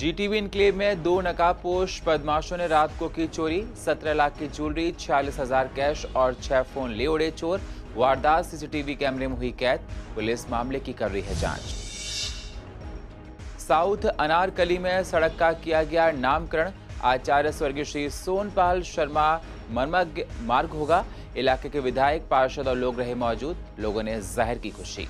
GTB enclave में 2 नकाबपोश बदमाशों ने रात को की चोरी। 17 लाख की ज्वेलरी, 46,000 कैश और 6 फोन ले उड़े चोर। वारदात सीसीटीवी कैमरे में हुई कैद। पुलिस मामले की कर रही है जांच। साउथ अनारकली में सड़क का किया गया नामकरण। आचार्य स्वर्गीय श्री सोनपाल शर्मा मर्मज्ञ मार्ग होगा। इलाके के विधायक, पार्षद और लोग रहे मौजूद। लोगों ने जाहिर की खुशी।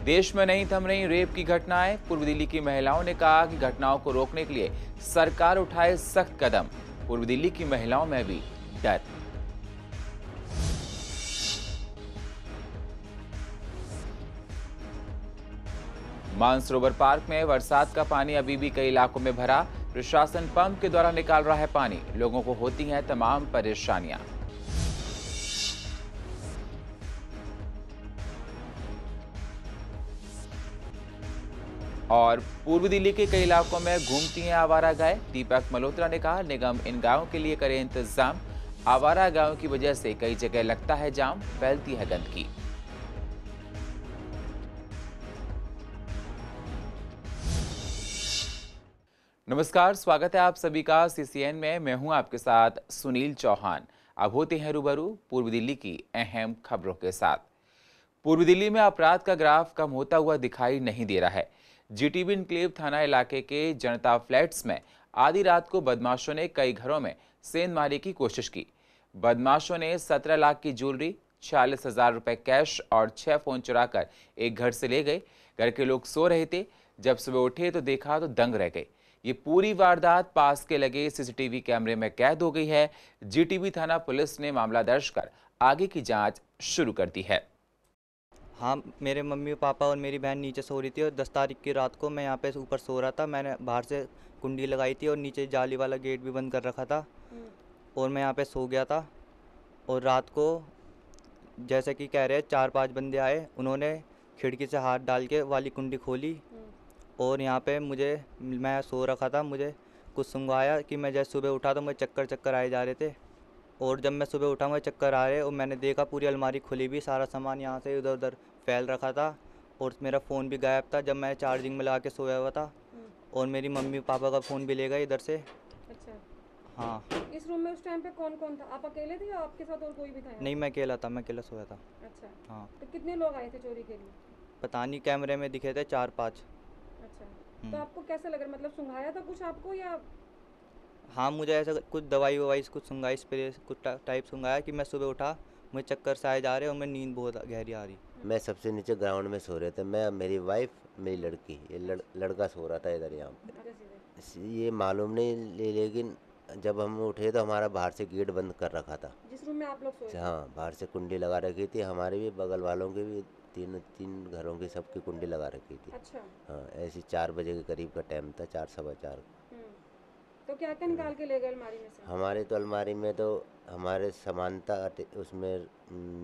देश में नहीं थम रही रेप की घटनाएं। पूर्व दिल्ली की महिलाओं ने कहा कि घटनाओं को रोकने के लिए सरकार उठाए सख्त कदम। पूर्व दिल्ली की महिलाओं में भी डर। मानसरोवर पार्क में बरसात का पानी अभी भी कई इलाकों में भरा। प्रशासन पंप के द्वारा निकाल रहा है पानी। लोगों को होती हैं तमाम परेशानियां। और पूर्व दिल्ली के कई इलाकों में घूमती हैं आवारा गाय। दीपक मल्होत्रा ने कहा, निगम इन गायों के लिए करे इंतजाम। आवारा गायों की वजह से कई जगह लगता है जाम, फैलती है गंदगी। नमस्कार, स्वागत है आप सभी का सीसीएन में। मैं हूं आपके साथ सुनील चौहान। अब होते हैं रूबरू पूर्व दिल्ली की अहम खबरों के साथ। पूर्व दिल्ली में अपराध का ग्राफ कम होता हुआ दिखाई नहीं दे रहा है। जीटीबी इनक्लेव थाना इलाके के जनता फ्लैट्स में आधी रात को बदमाशों ने कई घरों में सेंधमारी की कोशिश की। बदमाशों ने 17 लाख की ज्वेलरी, 46,000 रुपए कैश और 6 फोन चुराकर एक घर से ले गए। घर के लोग सो रहे थे। जब सुबह उठे तो देखा तो दंग रह गए। ये पूरी वारदात पास के लगे सीसीटीवी कैमरे में कैद हो गई है। जीटीबी थाना पुलिस ने मामला दर्ज कर आगे की जांच शुरू कर दी है। हाँ, मेरे मम्मी पापा और मेरी बहन नीचे सो रही थी और 10 तारीख की रात को मैं यहाँ पे ऊपर सो रहा था। मैंने बाहर से कुंडी लगाई थी और नीचे जाली वाला गेट भी बंद कर रखा था और मैं यहाँ पे सो गया था। और रात को जैसे कि कह रहे हैं 4-5 बंदे आए, उन्होंने खिड़की से हाथ डाल के वाली कुंडी खोली और यहाँ पे मैं सो रखा था, मुझे कुछ सुंघाया कि मैं जैसे सुबह उठा तो मुझे चक्कर आए जा रहे थे। और जब मैं सुबह उठा मुझे चक्कर आ रहे और मैंने देखा पूरी अलमारी खुली भी, सारा सामान यहाँ से इधर उधर फैल रखा था और मेरा फ़ोन भी गायब था जब मैं चार्जिंग में लगा के सोया हुआ था। और मेरी मम्मी पापा का फ़ोन भी ले गए इधर से। अच्छा। हाँ। इस रूम में उस टाइम पे कौन कौन था? आप अकेले थे या आपके साथ और कोई भी था यहाँ? नहीं, मैं अकेला था, मैं अकेला सोया था। अच्छा। हाँ। तो कितने लोग आए थे चोरी के लिए? पता नहीं, कैमरे में दिखे थे 4-5। अच्छा। तो आपको कैसा लग रहा, मतलब सुंघाया था कुछ आपको या? हाँ, मुझे ऐसा कुछ दवाई ववाई कुछ सुंघाई, स्प्रे कुछ टाइप सुंघाया कि मैं सुबह उठा मुझे चक्कर से आए जा रहे और मैं नींद बहुत गहरी आ रही। मैं सबसे नीचे ग्राउंड में सो रहे थे, मैं, मेरी वाइफ, मेरी लड़की, ये लड़का सो रहा था इधर यहाँ पे। ये मालूम नहीं, लेकिन जब हम उठे तो हमारा बाहर से गेट बंद कर रखा था। जिस रूम में आप लोग सोए? हाँ, बाहर से कुंडी लगा रखी थी, हमारे भी बगल वालों की भी, तीन घरों की सबकी कुंडी लगा रखी थी। अच्छा। हाँ, ऐसी 4 बजे के करीब का टाइम था, 4 सवा 4। तो क्या क्या निकाल के ले गए अलमारी में से? हमारे तो अलमारी में तो हमारे सामान था, उसमें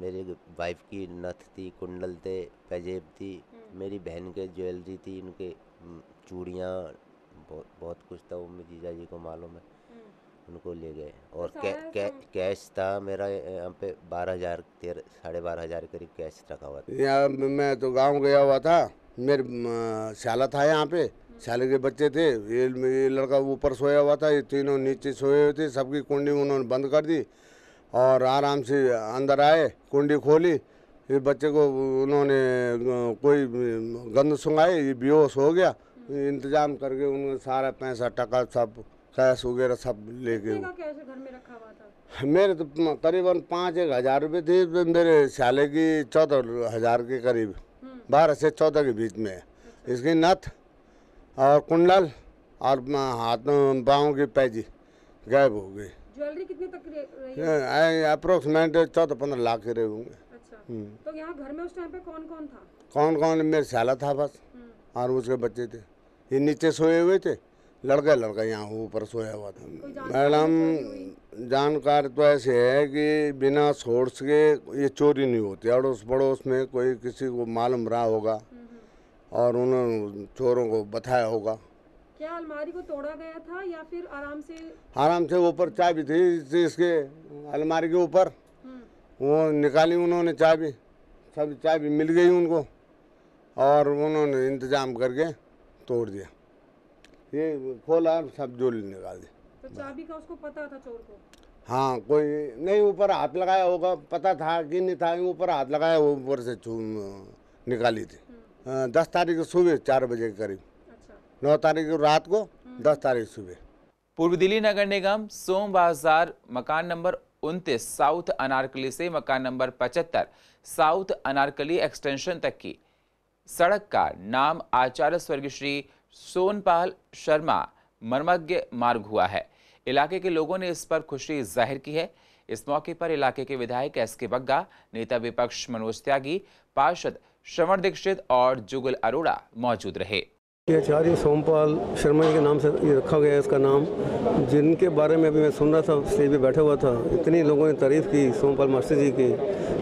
मेरी वाइफ की नथ थी, कुंडल थे, पैजेब थी, मेरी बहन के ज्वेलरी थी, इनके चूड़ियाँ, बहुत कुछ था। वो मेरे जीजा जी को मालूम है, उनको ले गए। और कैश था मेरा यहाँ पे 12,000, 12,500 करीब कैश रखा हुआ था। यहाँ मैं तो गांव गया हुआ था, मेरे शाला था यहाँ पे, शाले के बच्चे थे। ये लड़का ऊपर सोया हुआ था, ये तीनों नीचे सोए हुए थे। सबकी कुंडी उन्होंने बंद कर दी और आराम से अंदर आए, कुंडी खोली। ये बच्चे को उन्होंने कोई गंद सुंघाई, ये बेहोश हो गया। इंतजाम करके उन्होंने सारा पैसा टका सब कैश वगैरह सब ले गए। घर में रखा हुआ था? मेरे तो करीबन 5-1 हज़ार रुपये थे। मेरे शाले की 14,000 के करीब, 12 से 14 के बीच में। इसकी नथ और कुंडल और हाथ पाँव की पैजी गायब हो गई। ज्वेलरी कितने तक रही है? अप्रोक्सीमेट 14-15 लाख के रहे होंगे। अच्छा। तो यहाँ घर में उस टाइम पे कौन कौन था? कौन मेरे शाला था बस, और उसके बच्चे थे। ये नीचे सोए हुए थे, लड़का यहाँ ऊपर सोया हुआ था। मैडम, जानकार तो ऐसे है कि बिना सोर्स के ये चोरी नहीं होती। अड़ोस पड़ोस में कोई किसी को मालूम रहा होगा और उन्होंने चोरों को बताया होगा। क्या अलमारी को तोड़ा गया था या फिर आराम से ऊपर चाबी थी इसके अलमारी के ऊपर, वो निकाली उन्होंने चाबी, सब चाबी मिल गई उनको और उन्होंने इंतजाम करके तोड़ दिया। ये खोला, सब जोली निकाल दी। तो चाबी का उसको पता था चोर को? हाँ, कोई नहीं ऊपर हाथ लगाया होगा, पता था कि नहीं था, ऊपर हाथ लगाया, वो ऊपर से निकाली थी। 10 तारीख सुबह 4 बजे के करीब। अच्छा। 9 तारीख रात को, 10 तारीख सुबह। पूर्व दिल्ली नगर निगम सोम बाजार मकान नंबर 29 साउथ अनारकली से मकान नंबर 75 साउथ अनारकली एक्सटेंशन तक की सड़क का नाम आचार्य स्वर्गीय श्री सोनपाल शर्मा मर्मज्ञ मार्ग हुआ है। इलाके के लोगों ने इस पर खुशी जाहिर की है। इस मौके पर इलाके के विधायक एस.के. बग्गा, नेता विपक्ष मनोज त्यागी, पार्षद श्रवण दीक्षित और जुगल अरोड़ा मौजूद रहे। आचार्य सोमपाल शर्मा जी के नाम से ये रखा गया है इसका नाम, जिनके बारे में अभी मैं सुन रहा था, स्टेज पे बैठा हुआ था। इतनी लोगों ने तारीफ़ की सोमपाल मास्टर जी की,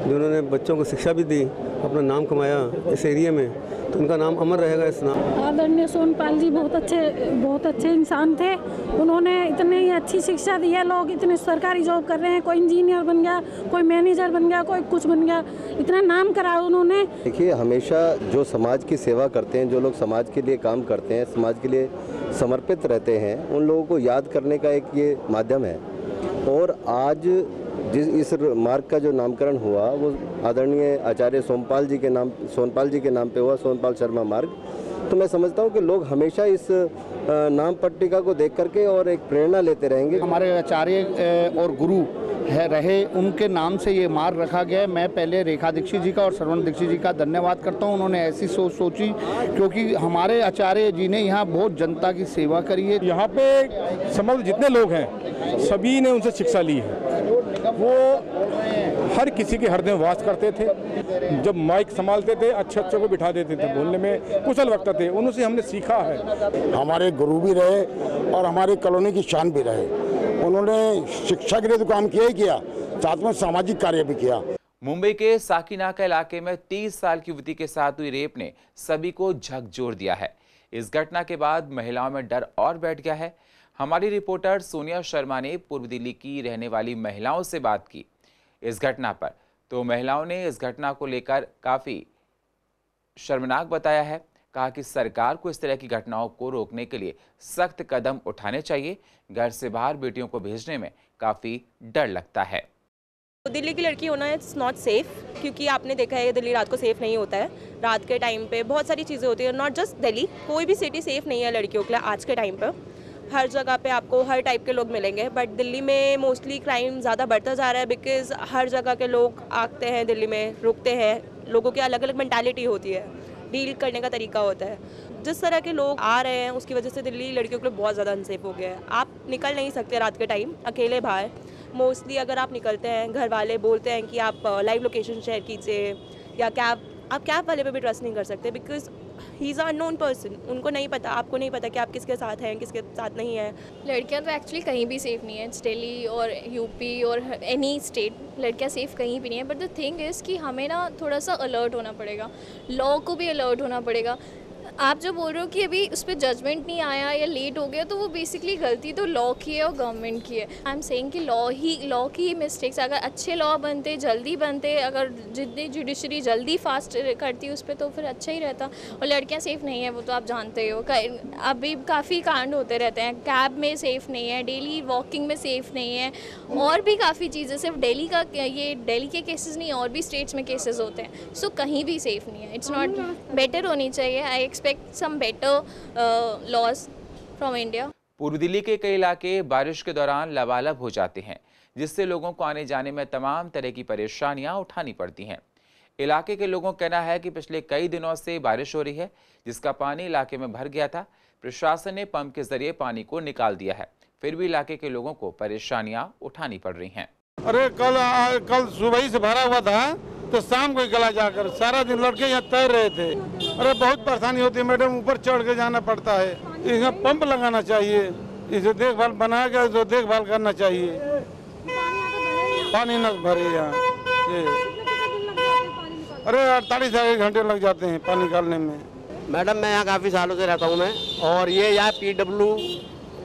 जिन्होंने बच्चों को शिक्षा भी दी, अपना नाम कमाया इस एरिया में, तो उनका नाम अमर रहेगा इस नाम। आदरणीय सोमपाल जी बहुत अच्छे इंसान थे। उन्होंने इतनी अच्छी शिक्षा दी है, लोग इतने सरकारी जॉब कर रहे हैं, कोई इंजीनियर बन गया, कोई मैनेजर बन गया, कोई कुछ बन गया, इतना नाम करा उन्होंने। देखिए, हमेशा जो समाज की सेवा करते हैं, जो लोग समाज के लिए काम करते हैं, समाज के लिए समर्पित रहते हैं, उन लोगों को याद करने का एक ये माध्यम है। और आज जिस इस मार्ग का जो नामकरण हुआ वो आदरणीय आचार्य सोमपाल जी के नाम पे हुआ, सोमपाल शर्मा मार्ग। तो मैं समझता हूँ कि लोग हमेशा इस नाम पट्टिका को देख करके और एक प्रेरणा लेते रहेंगे। हमारे आचार्य और गुरु है रहे, उनके नाम से ये मार्ग रखा गया है। मैं पहले रेखा दीक्षित जी का और श्रवण दीक्षित जी का धन्यवाद करता हूँ, उन्होंने ऐसी सोच सोची, क्योंकि हमारे आचार्य जी ने यहाँ बहुत जनता की सेवा करी है। यहाँ पे समग्र जितने लोग हैं सभी ने उनसे शिक्षा ली है। वो हर किसी के हृदय में वास करते थे। जब माइक संभालते थे अच्छे को बिठा देते थे, बोलने में कुशल वक्ता थे, उनसे हमने सीखा है। हमारे गुरु भी रहे और हमारी कॉलोनी की शान भी रहे। उन्होंने शिक्षा के लिए तो काम किया ही किया, साथ में सामाजिक कार्य भी किया। मुंबई के साकीनाका इलाके में 30 साल की युवती के साथ हुई रेप ने सभी को झकझोर दिया है। इस घटना के बाद महिलाओं में डर और बैठ गया है। हमारी रिपोर्टर सोनिया शर्मा ने पूर्व दिल्ली की रहने वाली महिलाओं से बात की इस घटना पर, तो महिलाओं ने इस घटना को लेकर काफी शर्मनाक बताया है। कहा कि सरकार को इस तरह की घटनाओं को रोकने के लिए सख्त कदम उठाने चाहिए। घर से बाहर बेटियों को भेजने में काफी डर लगता है। दिल्ली की लड़की होना इट्स नॉट सेफ, क्योंकि आपने देखा है दिल्ली रात को सेफ नहीं होता है। रात के टाइम पे बहुत सारी चीज़ें होती है, नॉट जस्ट दिल्ली, कोई भी सिटी सेफ नहीं है लड़कियों के लिए। आज के टाइम पर हर जगह पे आपको हर टाइप के लोग मिलेंगे, बट दिल्ली में मोस्टली क्राइम ज़्यादा बढ़ता जा रहा है, बिकॉज हर जगह के लोग आते हैं दिल्ली में, रुकते हैं। लोगों की अलग अलग मेंटालिटी होती है, डील करने का तरीका होता है। जिस तरह के लोग आ रहे हैं उसकी वजह से दिल्ली लड़कियों के लिए बहुत ज़्यादा अनसेफ हो गया है। आप निकल नहीं सकते रात के टाइम अकेले बाहर। मोस्टली अगर आप निकलते हैं, घर वाले बोलते हैं कि आप लाइव लोकेशन शेयर कीजिए, या आप कैब वाले पे भी ट्रस्ट नहीं कर सकते, because he is a unknown person. उनको नहीं पता, आपको नहीं पता कि आप किसके साथ हैं, किसके साथ नहीं हैं। लड़कियां तो एक्चुअली कहीं भी सेफ़ नहीं है, दिल्ली और यूपी और एनी स्टेट, लड़कियां सेफ़ कहीं भी नहीं है। बट द थिंग इज़ कि हमें ना थोड़ा सा अलर्ट होना पड़ेगा, लॉ को भी अलर्ट होना पड़ेगा। आप जो बोल रहे हो कि अभी उस पर जजमेंट नहीं आया या लेट हो गया, तो वो बेसिकली गलती तो लॉ की है और गवर्नमेंट की है। आई एम सेइंग कि लॉ की मिस्टेक्स, अगर अच्छे लॉ बनते, जल्दी बनते, अगर जितनी जुडिशरी जल्दी फास्ट करती उस पर, तो फिर अच्छा ही रहता। और लड़कियां सेफ़ नहीं है, वो तो आप जानते हो। अभी काफ़ी कांड होते रहते हैं, कैब में सेफ़ नहीं है, डेली वॉकिंग में सेफ़ नहीं है, और भी काफ़ी चीज़ें। सिर्फ दिल्ली का ये दिल्ली के केसेस नहीं, और भी स्टेट्स में केसेस होते हैं। सो कहीं भी सेफ़ नहीं है। इट्स नॉट बेटर होनी चाहिए। I expect some better laws from India. पूर्व दिल्ली के कई इलाके बारिश के दौरान लबालब हो जाते हैं, जिससे लोगों को आने जाने में तमाम तरह की परेशानियां उठानी पड़ती हैं। इलाके के लोगों का कहना है कि पिछले कई दिनों से बारिश हो रही है, जिसका पानी इलाके में भर गया था। प्रशासन ने पंप के जरिए पानी को निकाल दिया है, फिर भी इलाके के लोगों को परेशानियां उठानी पड़ रही हैं। अरे कल सुबह ही से भरा हुआ था, तो शाम को गला जाकर सारा दिन लड़के यहाँ तैर रहे थे। अरे बहुत परेशानी होती है मैडम, ऊपर चढ़ के जाना पड़ता है। यहाँ पंप लगाना चाहिए, इसे देखभाल बनाया गया तो देखभाल करना चाहिए। पानी न भरे यहाँ, अरे 48 घंटे लग जाते हैं पानी निकालने में। मैडम मैं यहाँ काफ़ी सालों से रहता हूँ मैं, और ये या PW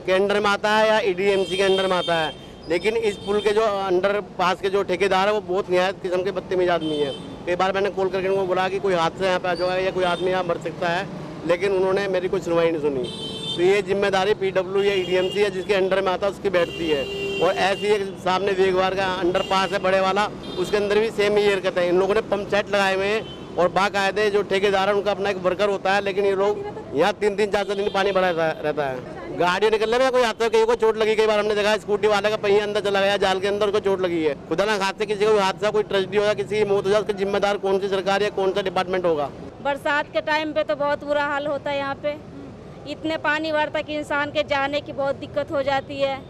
के अंडर में आता है या EDMC के अंडर में आता है, लेकिन इस पुल के जो अंडर पास के जो ठेकेदार है वो बहुत निहायत किस्म के बदतमीज आदमी है। कई बार मैंने कॉल करके उनको बोला कि कोई हादसा यहाँ पे आ जाएगा या कोई आदमी यहाँ मर सकता है, लेकिन उन्होंने मेरी कोई सुनवाई नहीं सुनी। तो ये जिम्मेदारी PW या EDMC है जिसके अंडर में आता है उसकी बैठती है। और ऐसी एक सामने वेगवार का अंडर पास है बड़े वाला, उसके अंदर भी सेम ही हरकत है। इन लोगों ने पंप सेट लगाए हुए हैं और बाकायदे जो ठेकेदार है उनका अपना एक वर्कर होता है, लेकिन ये लोग यहाँ 3-3 4-4 दिन पानी भरा रहता है। गाड़ी निकलने में कोई हादसा, कहीं को चोट लगी, कई बार हमने देखा स्कूटी वाले का पहिया अंदर चला गया जाल के अंदर, उसको चोट लगी है। खुदा ना हादसे किसी को हादसा, कोई ट्रेजेडी होगा, किसी की मौत हो जाए, उसका जिम्मेदार कौन सी सरकार या कौन सा डिपार्टमेंट होगा। बरसात के टाइम पे तो बहुत बुरा हाल होता है यहाँ पे, इतने पानी भरता कि इंसान के जाने की बहुत दिक्कत हो जाती है।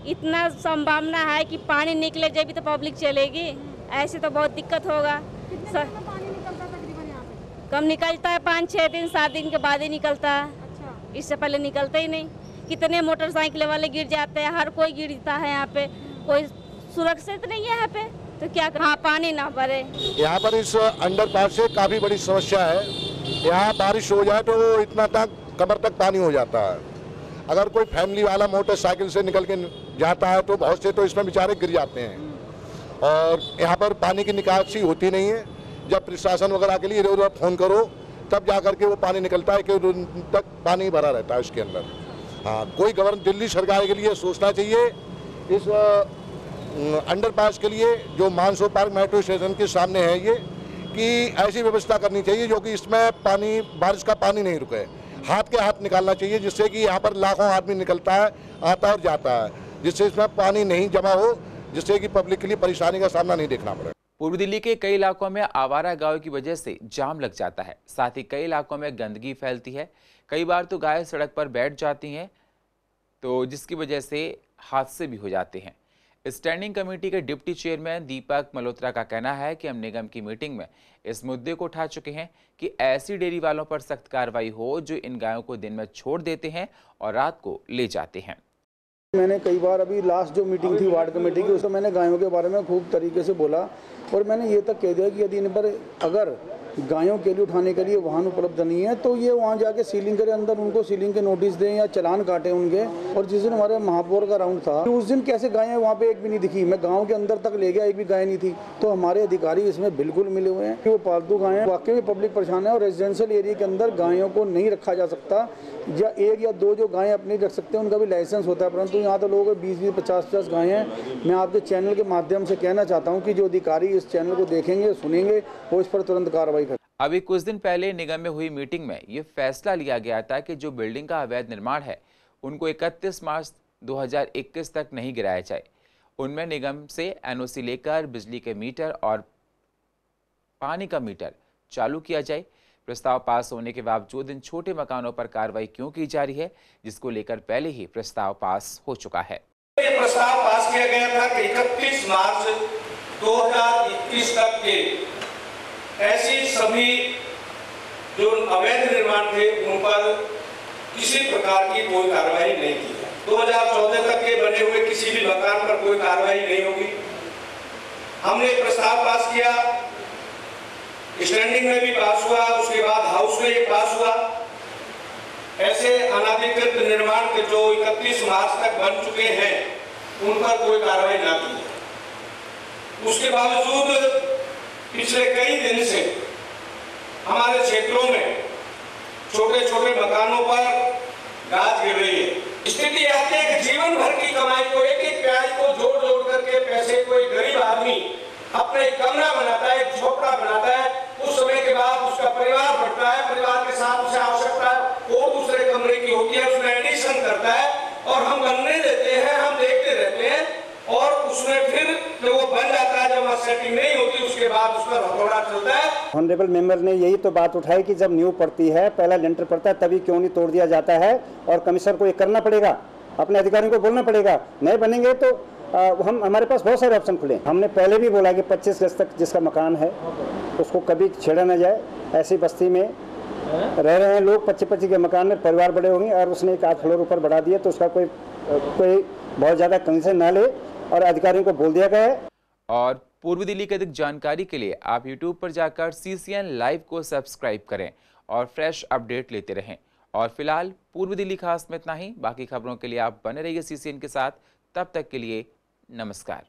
इतना संभावना है कि पानी निकले जब भी तो पब्लिक चलेगी, ऐसे तो बहुत दिक्कत होगा। कम निकलता है 5-6 दिन 7 दिन के बाद ही निकलता है। इससे पहले निकलता ही नहीं। कितने मोटरसाइकिल वाले गिर जाते हैं, हर कोई गिरता है यहाँ पे, कोई सुरक्षित नहीं है यहाँ पे, तो क्या हाँ पानी ना भरे। यहाँ पर इस अंडरपास से काफ़ी बड़ी समस्या है। यहाँ बारिश हो जाए तो इतना तक कमर तक पानी हो जाता है। अगर कोई फैमिली वाला मोटरसाइकिल से निकल के जाता है तो बहुत से तो इसमें बेचारे गिर जाते हैं। और यहाँ पर पानी की निकासी होती नहीं है। जब प्रशासन वगैरह के लिए इधर उधर फ़ोन करो तब जा करके वो पानी निकलता है कि दिन तक पानी भरा रहता है उसके अंदर। हाँ, कोई दिल्ली सरकार के लिए सोचना चाहिए इस अंडरपास के लिए जो मानसो पार्क मेट्रो स्टेशन के सामने है ये, कि ऐसी व्यवस्था करनी चाहिए जो कि इसमें पानी, बारिश का पानी नहीं रुके, हाथ के हाथ निकालना चाहिए, जिससे कि यहाँ पर लाखों आदमी निकलता है, आता और जाता है, जिससे इसमें पानी नहीं जमा हो, जिससे कि पब्लिक के लिए परेशानी का सामना नहीं देखना पड़े। पूर्व दिल्ली के कई इलाकों में आवारा गायों की वजह से जाम लग जाता है। साथ ही कई इलाकों में गंदगी फैलती है। कई बार तो गायें सड़क पर बैठ जाती हैं, तो जिसकी वजह से हादसे भी हो जाते हैं। स्टैंडिंग कमेटी के डिप्टी चेयरमैन दीपक मल्होत्रा का कहना है कि हम निगम की मीटिंग में इस मुद्दे को उठा चुके हैं कि ऐसी डेयरी वालों पर सख्त कार्रवाई हो जो इन गायों को दिन में छोड़ देते हैं और रात को ले जाते हैं। मैंने कई बार अभी लास्ट जो मीटिंग थी वार्ड कमेटी की, उसमें मैंने गायों के बारे में खूब तरीके से बोला और मैंने ये तक कह दिया कि यदि इन पर अगर गायों के लिए उठाने के लिए वाहन उपलब्ध नहीं है तो ये वहाँ जाके सीलिंग करें, अंदर उनको सीलिंग के नोटिस दें या चालान काटें उनके। और जिस दिन हमारे महापौर का राउंड था उस दिन कैसे गायें वहाँ पे एक भी नहीं दिखी, मैं गांव के अंदर तक ले गया, एक भी गाय नहीं थी। तो हमारे अधिकारी इसमें बिल्कुल मिले हुए हैं कि वो पालतू गायें, वाकई में पब्लिक परेशान है और रेजिडेंशियल एरिया के अंदर गायों को नहीं रखा जा सकता, या 1 या 2 जो गायें अपनी रख सकते हैं उनका भी लाइसेंस होता है, परंतु यहाँ तो लोगों के 20-20, 50-50 गायें हैं। मैं आपके चैनल के माध्यम से कहना चाहता हूँ कि जो अधिकारी इस चैनल को देखेंगे, सुनेंगे, वो इस पर तुरंत कार्रवाई करें। अभी कुछ दिन पहले निगम में हुई मीटिंग में ये फैसला लिया गया था कि जो बिल्डिंग का अवैध निर्माण है उनको 31 मार्च 2021 तक नहीं गिराया जाए। उनमें निगम से NOC लेकर बिजली के मीटर और पानी का मीटर चालू किया जाए। प्रस्ताव पास होने के बावजूद इन छोटे मकानों पर कार्रवाई क्यों की जा रही है, जिसको लेकर पहले ही प्रस्ताव पास हो चुका है। ये प्रस्ताव पास किया गया था कि 31 मार्च 2021 तक के ऐसी सभी जो अवैध निर्माण थे उन पर किसी प्रकार की कोई कार्रवाई नहीं की है। 2014 तक के बने हुए किसी भी मकान पर कोई कार्रवाई नहीं होगी। हमने प्रस्ताव पास किया, स्टैंडिंग में भी पास हुआ, उसके बाद हाउस में ये पास हुआ। ऐसे अनाधिकृत निर्माण के जो 31 मार्च तक बन चुके हैं उन पर कोई कार्रवाई ना की। उसके बावजूद पिछले कई दिन से हमारे क्षेत्रों में छोटे छोटे मकानों पर गाज गिर रही है। स्थिति आती है कि जीवन भर की कमाई को, एक एक प्याज को जोड़ जोड़ करके पैसे कोई गरीब आदमी अपने कमरा बनाता है, एक झोपड़ा बनाता है, उस समय के बाद उसका परिवार बढ़ता है, परिवार के साथ उसे आवश्यकता और दूसरे कमरे की होती है, उसमें एडिशन करता है और हम बनने देते हैं, हम देखते रहते हैं और उसमें फिर जब वो बन जाता है, जब वहाँ सेटिंग नहीं होती, उसके बाद उसका हथौड़ा चलता है। ऑनरेबल मेंबर ने यही तो बात उठाई कि जब नींव पड़ती है, पहला लेंटर पड़ता है, तभी क्यों नहीं तोड़ दिया जाता है और कमिश्नर को ये करना पड़ेगा, अपने अधिकारियों को बोलना पड़ेगा। नहीं बनेंगे तो हमारे पास बहुत सारे ऑप्शन खुले। हमने पहले भी बोला कि 25 गज तक जिसका मकान है उसको कभी छेड़ा न जाए। ऐसी बस्ती में रह रहे हैं लोग, 25-25 के मकान में परिवार बड़े होंगे और उसने एक 8 फ्लोर ऊपर बढ़ा दिया तो उसका कोई बहुत ज़्यादा कंसेशन ना ले और अधिकारियों को बोल दिया गया है। और पूर्व दिल्ली की अधिक जानकारी के लिए आप YouTube पर जाकर CCN लाइव को सब्सक्राइब करें और फ्रेश अपडेट लेते रहें। और फिलहाल पूर्व दिल्ली खास में इतना ही। बाकी खबरों के लिए आप बने रहिए CCN के साथ। तब तक के लिए नमस्कार।